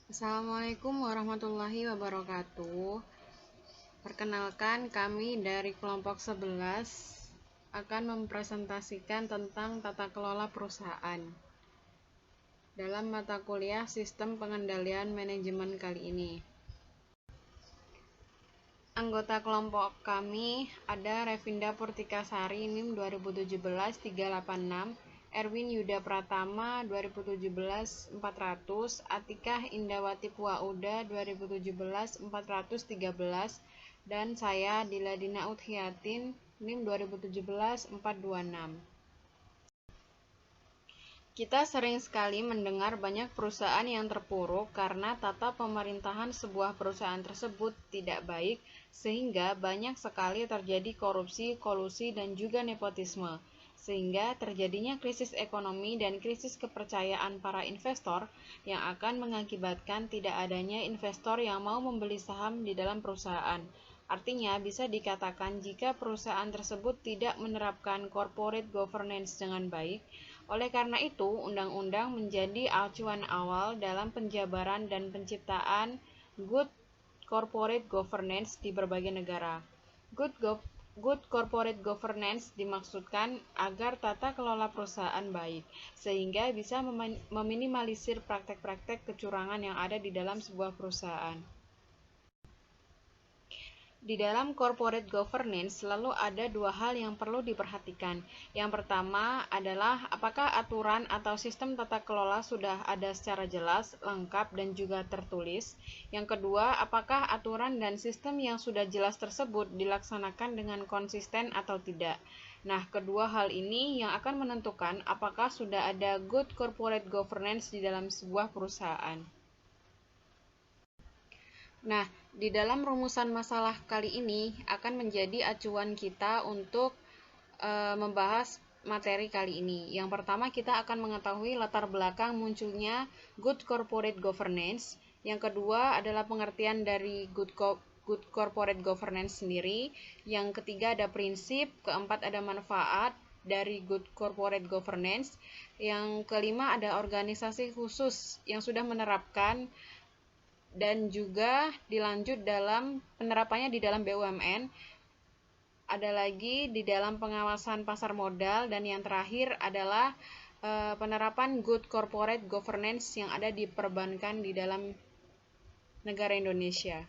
Assalamualaikum warahmatullahi wabarakatuh. Perkenalkan, kami dari kelompok 11 akan mempresentasikan tentang tata kelola perusahaan dalam mata kuliah Sistem Pengendalian Manajemen kali ini. Anggota kelompok kami ada Revinda Purtikasari NIM 2017-386, Erwin Yuda Pratama 2017-400, Atikah Indawati Puauda 2017-413, dan saya Diladina Uthiatin NIM 2017-426. Kita sering sekali mendengar banyak perusahaan yang terpuruk karena tata pemerintahan sebuah perusahaan tersebut tidak baik, sehingga banyak sekali terjadi korupsi, kolusi, dan juga nepotisme, sehingga terjadinya krisis ekonomi dan krisis kepercayaan para investor yang akan mengakibatkan tidak adanya investor yang mau membeli saham di dalam perusahaan. Artinya, bisa dikatakan jika perusahaan tersebut tidak menerapkan corporate governance dengan baik. Oleh karena itu, undang-undang menjadi acuan awal dalam penjabaran dan penciptaan good corporate governance di berbagai negara. Good corporate governance dimaksudkan agar tata kelola perusahaan baik, sehingga bisa meminimalisir praktek-praktek kecurangan yang ada di dalam sebuah perusahaan. Di dalam corporate governance selalu ada dua hal yang perlu diperhatikan. Yang pertama adalah apakah aturan atau sistem tata kelola sudah ada secara jelas, lengkap, dan juga tertulis. Yang kedua, apakah aturan dan sistem yang sudah jelas tersebut dilaksanakan dengan konsisten atau tidak. Nah, kedua hal ini yang akan menentukan apakah sudah ada good corporate governance di dalam sebuah perusahaan. Nah, di dalam rumusan masalah kali ini akan menjadi acuan kita untuk membahas materi kali ini. Yang pertama, kita akan mengetahui latar belakang munculnya good corporate governance. Yang kedua adalah pengertian dari good corporate governance sendiri. Yang ketiga ada prinsip, keempat ada manfaat dari good corporate governance. Yang kelima ada organisasi khusus yang sudah menerapkan dan juga dilanjut dalam penerapannya di dalam BUMN, ada lagi di dalam pengawasan pasar modal, dan yang terakhir adalah penerapan good corporate governance yang ada di perbankan di dalam negara Indonesia.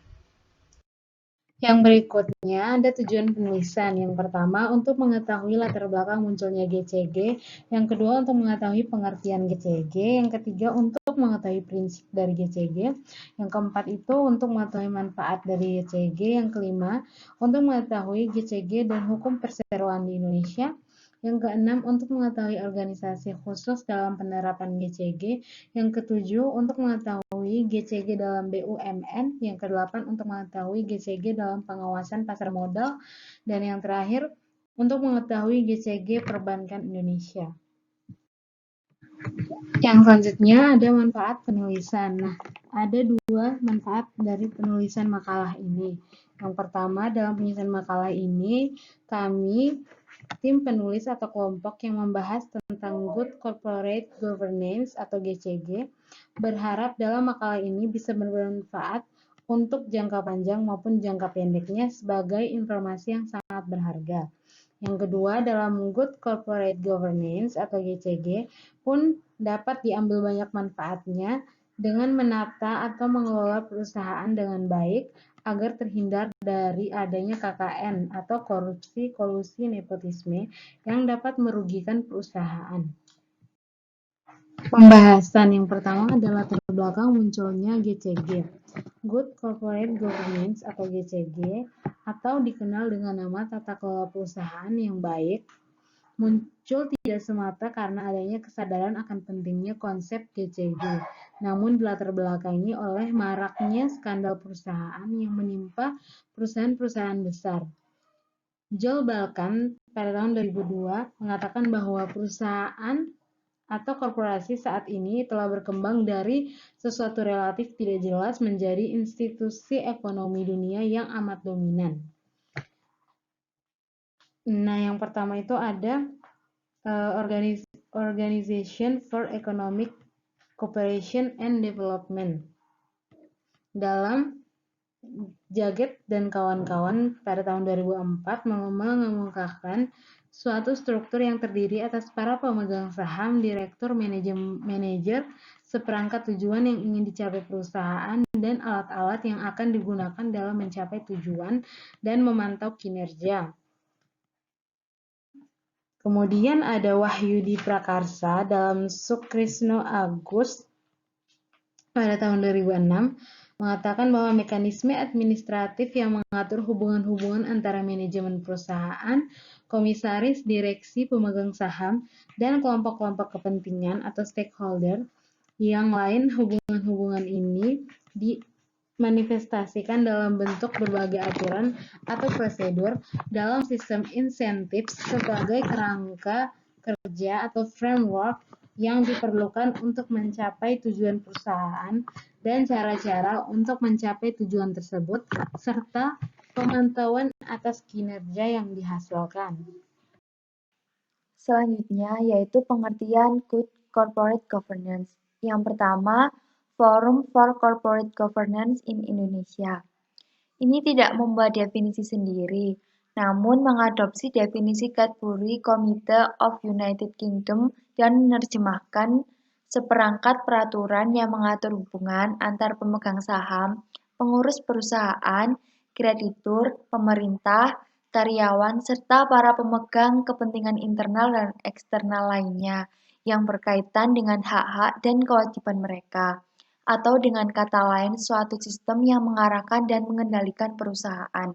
Yang berikutnya ada tujuan penulisan. Yang pertama untuk mengetahui latar belakang munculnya GCG, yang kedua untuk mengetahui pengertian GCG, yang ketiga untuk mengetahui prinsip dari GCG, yang keempat itu untuk mengetahui manfaat dari GCG, yang kelima untuk mengetahui GCG dan hukum perseroan di Indonesia, yang keenam untuk mengetahui organisasi khusus dalam penerapan GCG, yang ketujuh untuk mengetahui GCG dalam BUMN, yang kedelapan untuk mengetahui GCG dalam pengawasan pasar modal, dan yang terakhir untuk mengetahui GCG perbankan Indonesia. Yang selanjutnya ada manfaat penulisan. Nah, ada dua manfaat dari penulisan makalah ini. Yang pertama, dalam penulisan makalah ini, kami tim penulis atau kelompok yang membahas tentang Good Corporate Governance atau GCG berharap dalam makalah ini bisa bermanfaat untuk jangka panjang maupun jangka pendeknya sebagai informasi yang sangat berharga. Yang kedua, dalam Good Corporate Governance atau GCG pun dapat diambil banyak manfaatnya dengan menata atau mengelola perusahaan dengan baik agar terhindar dari adanya KKN atau korupsi, kolusi, nepotisme yang dapat merugikan perusahaan. Pembahasan yang pertama adalah latar belakang munculnya GCG. Good Corporate Governance atau GCG atau dikenal dengan nama tata kelola perusahaan yang baik muncul tidak semata karena adanya kesadaran akan pentingnya konsep GCG, namun dilatar belakangi oleh maraknya skandal perusahaan yang menimpa perusahaan-perusahaan besar. Joel Balkan pada tahun 2002 mengatakan bahwa perusahaan atau korporasi saat ini telah berkembang dari sesuatu relatif tidak jelas menjadi institusi ekonomi dunia yang amat dominan. Nah, yang pertama itu ada Organization for Economic Cooperation and Development. Dalam Jaget dan kawan-kawan pada tahun 2004 mengemukakan suatu struktur yang terdiri atas para pemegang saham, direktur, manajer, seperangkat tujuan yang ingin dicapai perusahaan, dan alat-alat yang akan digunakan dalam mencapai tujuan dan memantau kinerja. Kemudian ada Wahyudi Prakarsa dalam Sukrisno Agus pada tahun 2006 mengatakan bahwa mekanisme administratif yang mengatur hubungan-hubungan antara manajemen perusahaan, komisaris, direksi, pemegang saham, dan kelompok-kelompok kepentingan atau stakeholder yang lain, hubungan-hubungan ini dimanifestasikan dalam bentuk berbagai aturan atau prosedur dalam sistem insentif sebagai kerangka kerja atau framework yang diperlukan untuk mencapai tujuan perusahaan dan cara-cara untuk mencapai tujuan tersebut, serta pemantauan atas kinerja yang dihasilkan. Selanjutnya yaitu pengertian Good Corporate Governance. Yang pertama, Forum for Corporate Governance in Indonesia. Ini tidak membuat definisi sendiri, namun mengadopsi definisi Cadbury Committee of United Kingdom dan menerjemahkan seperangkat peraturan yang mengatur hubungan antar pemegang saham, pengurus perusahaan, kreditur, pemerintah, karyawan, serta para pemegang kepentingan internal dan eksternal lainnya yang berkaitan dengan hak-hak dan kewajiban mereka, atau dengan kata lain suatu sistem yang mengarahkan dan mengendalikan perusahaan.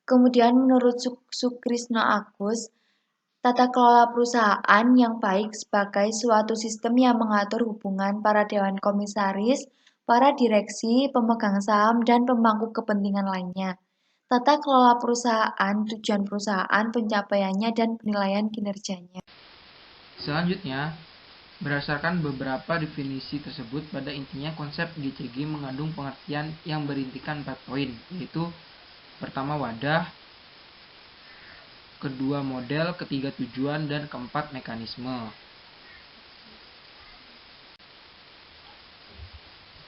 Kemudian menurut Sukrisno Agus, tata kelola perusahaan yang baik sebagai suatu sistem yang mengatur hubungan para dewan komisaris, para direksi, pemegang saham, dan pemangku kepentingan lainnya. Tata kelola perusahaan, tujuan perusahaan, pencapaiannya, dan penilaian kinerjanya. Selanjutnya, berdasarkan beberapa definisi tersebut, pada intinya konsep GCG mengandung pengertian yang berintikan 4 poin, yaitu pertama wadah, kedua model, ketiga tujuan, dan keempat mekanisme.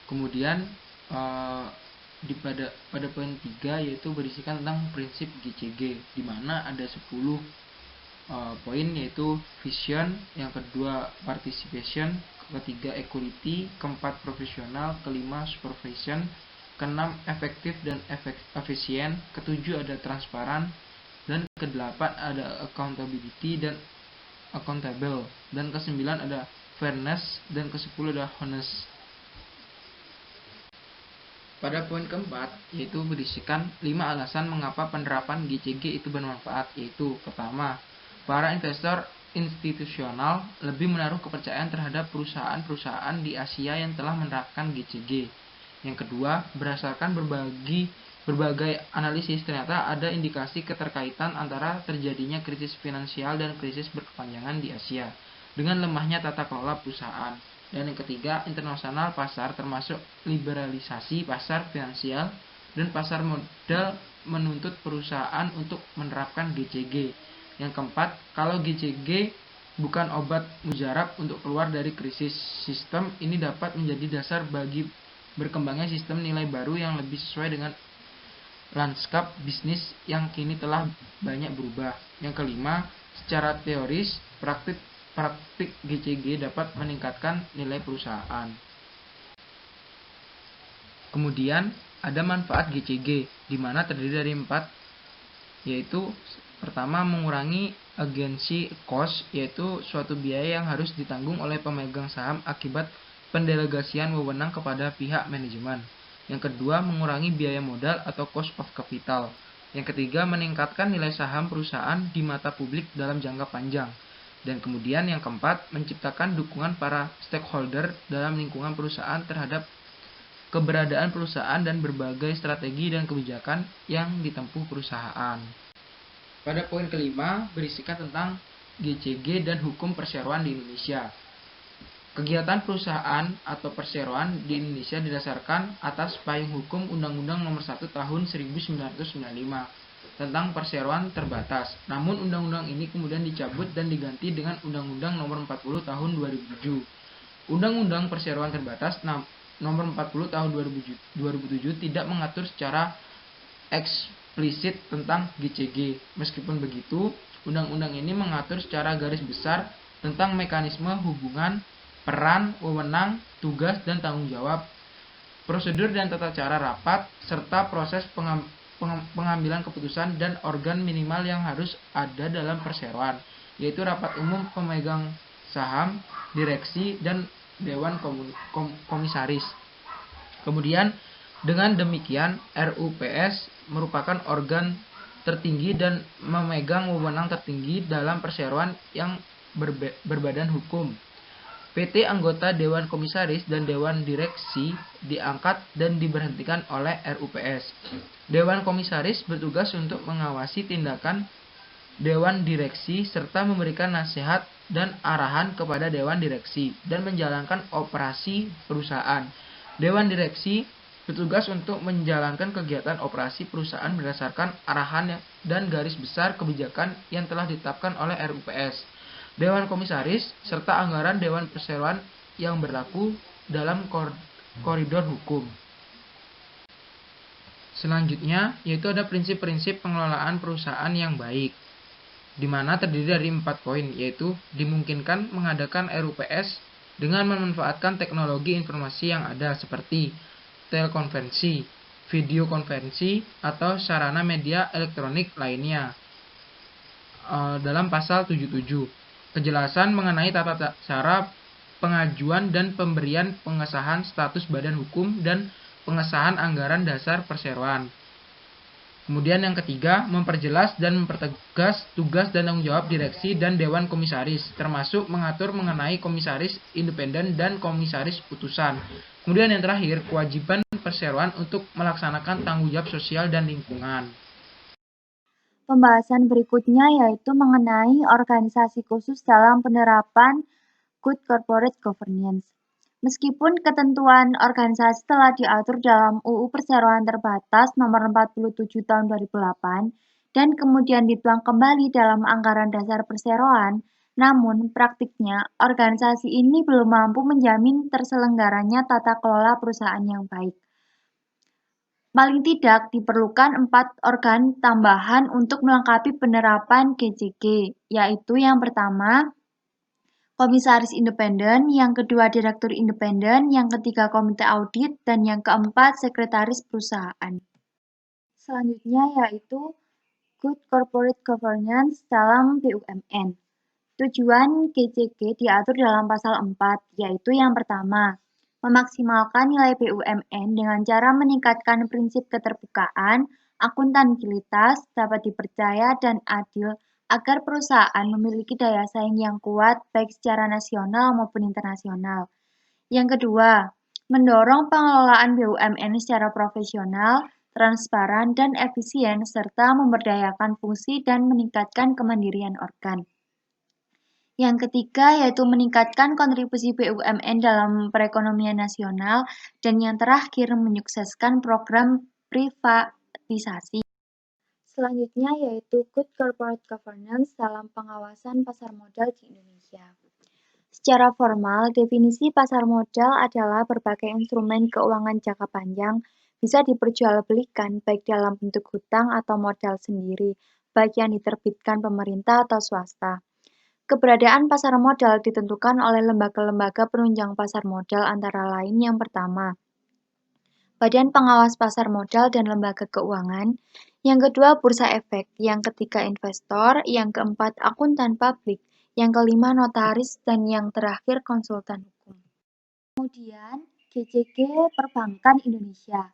Kemudian pada poin 3 yaitu berisikan tentang prinsip GCG, di mana ada 10 poin, yaitu vision, yang kedua participation, ketiga equity, keempat profesional, kelima supervision, keenam efektif dan efisien, ketujuh ada transparan, dan kedelapan ada accountability dan accountable, dan kesembilan ada fairness, dan kesepuluh ada honest. Pada poin keempat yaitu berisikan 5 alasan mengapa penerapan GCG itu bermanfaat, yaitu pertama, para investor institusional lebih menaruh kepercayaan terhadap perusahaan-perusahaan di Asia yang telah menerapkan GCG. Yang kedua, berdasarkan berbagai analisis ternyata ada indikasi keterkaitan antara terjadinya krisis finansial dan krisis berkepanjangan di Asia dengan lemahnya tata kelola perusahaan. Dan yang ketiga, internasional pasar termasuk liberalisasi pasar finansial dan pasar modal menuntut perusahaan untuk menerapkan GCG. Yang keempat, kalau GCG bukan obat mujarab untuk keluar dari krisis sistem, ini dapat menjadi dasar bagi berkembangnya sistem nilai baru yang lebih sesuai dengan lanskap bisnis yang kini telah banyak berubah. Yang kelima, secara teoris, praktik GCG dapat meningkatkan nilai perusahaan. Kemudian ada manfaat GCG, di mana terdiri dari 4, yaitu pertama, mengurangi agency cost, yaitu suatu biaya yang harus ditanggung oleh pemegang saham akibat pendelegasian wewenang kepada pihak manajemen. Yang kedua, mengurangi biaya modal atau cost of capital. Yang ketiga, meningkatkan nilai saham perusahaan di mata publik dalam jangka panjang. Dan kemudian yang keempat, menciptakan dukungan para stakeholder dalam lingkungan perusahaan terhadap keberadaan perusahaan dan berbagai strategi dan kebijakan yang ditempuh perusahaan. Pada poin kelima, berisikan tentang GCG dan hukum perseroan di Indonesia. Kegiatan perusahaan atau perseroan di Indonesia didasarkan atas payung hukum Undang-Undang Nomor 1 Tahun 1995 tentang perseroan terbatas. Namun undang-undang ini kemudian dicabut dan diganti dengan Undang-Undang Nomor 40 Tahun 2007. Undang-Undang perseroan terbatas Nomor 40 tahun 2007 tidak mengatur secara eksplisit tentang GCG. Meskipun begitu, undang-undang ini mengatur secara garis besar tentang mekanisme hubungan, peran, wewenang, tugas, dan tanggung jawab, prosedur dan tata cara rapat, serta proses pengambilan keputusan dan organ minimal yang harus ada dalam perseroan, yaitu rapat umum pemegang saham, direksi, dan dewan komisaris. Kemudian dengan demikian RUPS merupakan organ tertinggi dan memegang wewenang tertinggi dalam perseroan yang berbadan hukum. PT anggota Dewan Komisaris dan Dewan Direksi diangkat dan diberhentikan oleh RUPS. Dewan Komisaris bertugas untuk mengawasi tindakan Dewan Direksi serta memberikan nasihat dan arahan kepada Dewan Direksi dan menjalankan operasi perusahaan. Dewan Direksi bertugas untuk menjalankan kegiatan operasi perusahaan berdasarkan arahan dan garis besar kebijakan yang telah ditetapkan oleh RUPS. Dewan Komisaris serta anggaran Dewan Perseroan yang berlaku dalam koridor hukum. Selanjutnya, yaitu ada prinsip-prinsip pengelolaan perusahaan yang baik, di mana terdiri dari 4 poin, yaitu dimungkinkan mengadakan RUPS dengan memanfaatkan teknologi informasi yang ada seperti telekonferensi, videokonferensi, atau sarana media elektronik lainnya. Dalam pasal 77, kejelasan mengenai tata cara pengajuan dan pemberian pengesahan status badan hukum dan pengesahan anggaran dasar perseroan. Kemudian yang ketiga, memperjelas dan mempertegas tugas dan tanggung jawab direksi dan dewan komisaris, termasuk mengatur mengenai komisaris independen dan komisaris putusan. Kemudian yang terakhir, kewajiban perseroan untuk melaksanakan tanggung jawab sosial dan lingkungan. Pembahasan berikutnya yaitu mengenai organisasi khusus dalam penerapan Good Corporate Governance. Meskipun ketentuan organisasi telah diatur dalam UU Perseroan Terbatas Nomor 47 Tahun 2008 dan kemudian dituang kembali dalam Anggaran Dasar Perseroan, namun praktiknya organisasi ini belum mampu menjamin terselenggaranya tata kelola perusahaan yang baik. Paling tidak diperlukan 4 organ tambahan untuk melengkapi penerapan GCG, yaitu yang pertama, komisaris independen, yang kedua direktur independen, yang ketiga komite audit, dan yang keempat sekretaris perusahaan. Selanjutnya yaitu Good Corporate Governance dalam BUMN. Tujuan GCG diatur dalam pasal 4, yaitu yang pertama, memaksimalkan nilai BUMN dengan cara meningkatkan prinsip keterbukaan, akuntabilitas, dapat dipercaya, dan adil agar perusahaan memiliki daya saing yang kuat baik secara nasional maupun internasional. Yang kedua, mendorong pengelolaan BUMN secara profesional, transparan, dan efisien, serta memberdayakan fungsi dan meningkatkan kemandirian organ. Yang ketiga yaitu meningkatkan kontribusi BUMN dalam perekonomian nasional, dan yang terakhir menyukseskan program privatisasi. Selanjutnya yaitu Good Corporate Governance dalam pengawasan pasar modal di Indonesia. Secara formal, definisi pasar modal adalah berbagai instrumen keuangan jangka panjang bisa diperjualbelikan baik dalam bentuk hutang atau modal sendiri, baik yang diterbitkan pemerintah atau swasta. Keberadaan pasar modal ditentukan oleh lembaga-lembaga penunjang pasar modal antara lain yang pertama, Badan Pengawas Pasar Modal dan Lembaga Keuangan, yang kedua Bursa Efek, yang ketiga investor, yang keempat akuntan publik, yang kelima notaris, dan yang terakhir konsultan hukum. Kemudian GCG Perbankan Indonesia.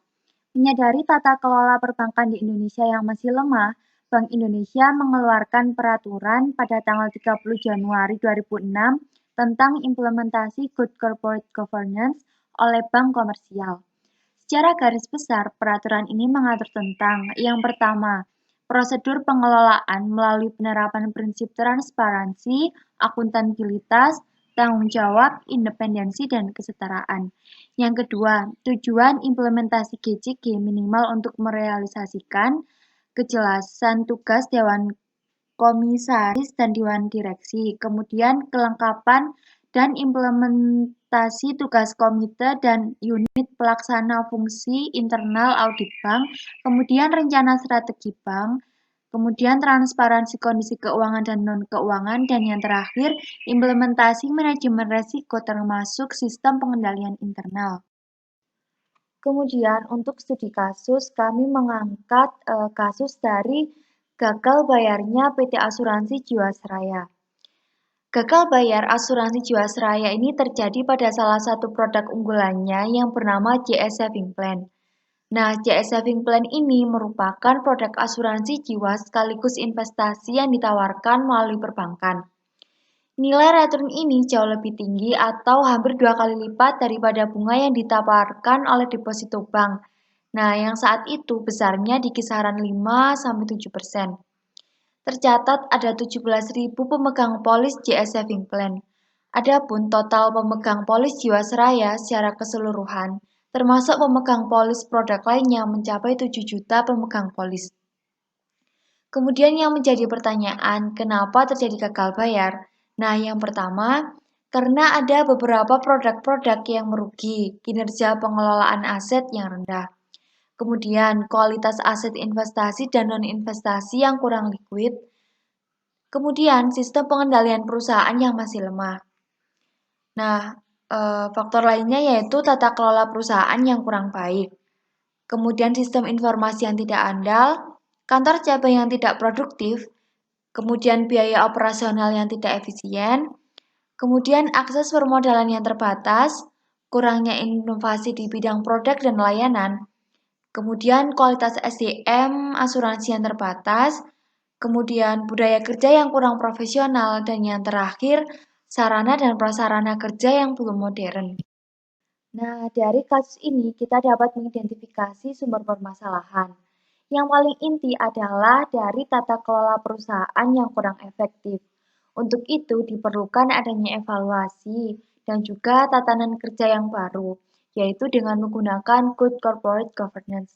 Menyadari tata kelola perbankan di Indonesia yang masih lemah, Bank Indonesia mengeluarkan peraturan pada tanggal 30 Januari 2006 tentang implementasi Good Corporate Governance oleh bank komersial. Secara garis besar, peraturan ini mengatur tentang yang pertama, prosedur pengelolaan melalui penerapan prinsip transparansi, akuntabilitas, tanggung jawab, independensi, dan kesetaraan. Yang kedua, tujuan implementasi GCG minimal untuk merealisasikan kejelasan tugas Dewan Komisaris dan Dewan Direksi, kemudian kelengkapan dan implementasi investasi tugas komite dan unit pelaksana fungsi internal audit bank, kemudian rencana strategi bank, kemudian transparansi kondisi keuangan dan non-keuangan, dan yang terakhir, implementasi manajemen resiko termasuk sistem pengendalian internal. Kemudian untuk studi kasus, kami mengangkat kasus dari gagal bayarnya PT Asuransi Jiwasraya. Gagal bayar asuransi Jiwasraya ini terjadi pada salah satu produk unggulannya yang bernama JS Saving Plan. Nah, JS Saving Plan ini merupakan produk asuransi jiwa sekaligus investasi yang ditawarkan melalui perbankan. Nilai return ini jauh lebih tinggi atau hampir 2 kali lipat daripada bunga yang ditawarkan oleh deposito bank. Nah, yang saat itu besarnya di kisaran 5-7%. Tercatat ada 17.000 pemegang polis JS Saving Plan. Adapun total pemegang polis Jiwasraya secara keseluruhan, termasuk pemegang polis produk lainnya mencapai 7 juta pemegang polis. Kemudian yang menjadi pertanyaan, kenapa terjadi gagal bayar? Nah, yang pertama, karena ada beberapa produk-produk yang merugi, kinerja pengelolaan aset yang rendah. Kemudian, kualitas aset investasi dan non-investasi yang kurang liquid. Kemudian, sistem pengendalian perusahaan yang masih lemah. Nah, faktor lainnya yaitu tata kelola perusahaan yang kurang baik. Kemudian, sistem informasi yang tidak andal, kantor cabang yang tidak produktif, kemudian biaya operasional yang tidak efisien, kemudian akses permodalan yang terbatas, kurangnya inovasi di bidang produk dan layanan, kemudian kualitas SDM asuransi yang terbatas, kemudian budaya kerja yang kurang profesional, dan yang terakhir, sarana dan prasarana kerja yang belum modern. Nah, dari kasus ini kita dapat mengidentifikasi sumber permasalahan. Yang paling inti adalah dari tata kelola perusahaan yang kurang efektif. Untuk itu diperlukan adanya evaluasi dan juga tatanan kerja yang baru, yaitu dengan menggunakan Good Corporate Governance.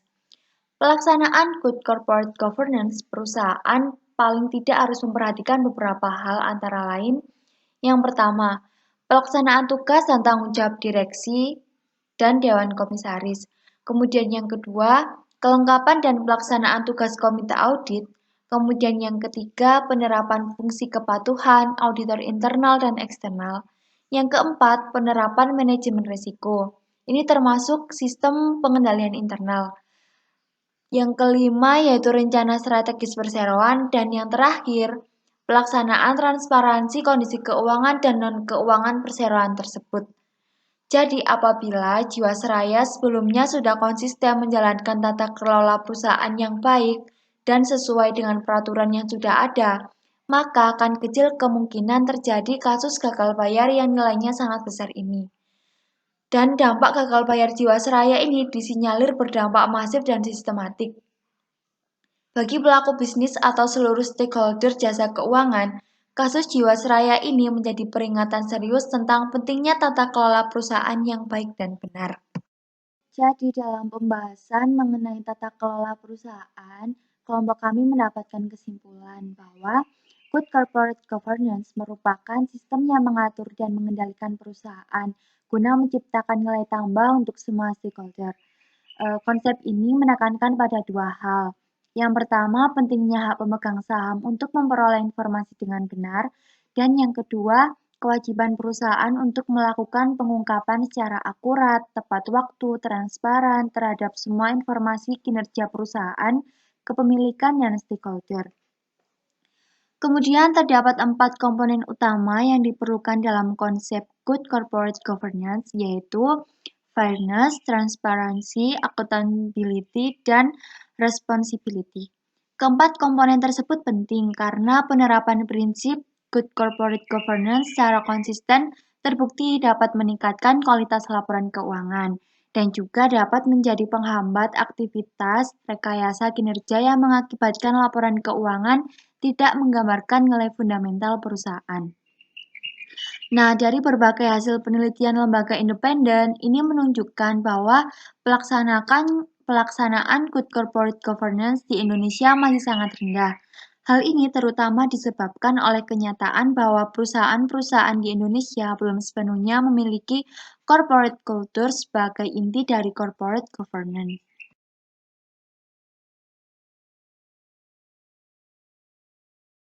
Pelaksanaan Good Corporate Governance perusahaan paling tidak harus memperhatikan beberapa hal antara lain. Yang pertama, pelaksanaan tugas dan tanggung jawab direksi dan Dewan Komisaris. Kemudian yang kedua, kelengkapan dan pelaksanaan tugas komite audit. Kemudian yang ketiga, penerapan fungsi kepatuhan, auditor internal dan eksternal. Yang keempat, penerapan manajemen risiko. Ini termasuk sistem pengendalian internal. Yang kelima yaitu rencana strategis perseroan. Dan yang terakhir, pelaksanaan transparansi kondisi keuangan dan non-keuangan perseroan tersebut. Jadi, apabila Jiwasraya sebelumnya sudah konsisten menjalankan tata kelola perusahaan yang baik dan sesuai dengan peraturan yang sudah ada, maka akan kecil kemungkinan terjadi kasus gagal bayar yang nilainya sangat besar ini. Dan dampak gagal bayar Jiwasraya ini disinyalir berdampak masif dan sistematik. Bagi pelaku bisnis atau seluruh stakeholder jasa keuangan, kasus Jiwasraya ini menjadi peringatan serius tentang pentingnya tata kelola perusahaan yang baik dan benar. Jadi dalam pembahasan mengenai tata kelola perusahaan, kelompok kami mendapatkan kesimpulan bahwa Good Corporate Governance merupakan sistem yang mengatur dan mengendalikan perusahaan guna menciptakan nilai tambah untuk semua stakeholder. Konsep ini menekankan pada dua hal. Yang pertama, pentingnya hak pemegang saham untuk memperoleh informasi dengan benar, dan yang kedua, kewajiban perusahaan untuk melakukan pengungkapan secara akurat, tepat waktu, transparan terhadap semua informasi kinerja perusahaan, kepemilikan, dan stakeholder. Kemudian terdapat 4 komponen utama yang diperlukan dalam konsep Good Corporate Governance, yaitu fairness, transparansi, accountability, dan responsibility. Keempat komponen tersebut penting karena penerapan prinsip Good Corporate Governance secara konsisten terbukti dapat meningkatkan kualitas laporan keuangan dan juga dapat menjadi penghambat aktivitas rekayasa kinerja yang mengakibatkan laporan keuangan tidak menggambarkan nilai fundamental perusahaan. Nah, dari berbagai hasil penelitian lembaga independen, ini menunjukkan bahwa pelaksanaan Good Corporate Governance di Indonesia masih sangat rendah. Hal ini terutama disebabkan oleh kenyataan bahwa perusahaan-perusahaan di Indonesia belum sepenuhnya memiliki corporate culture sebagai inti dari corporate governance.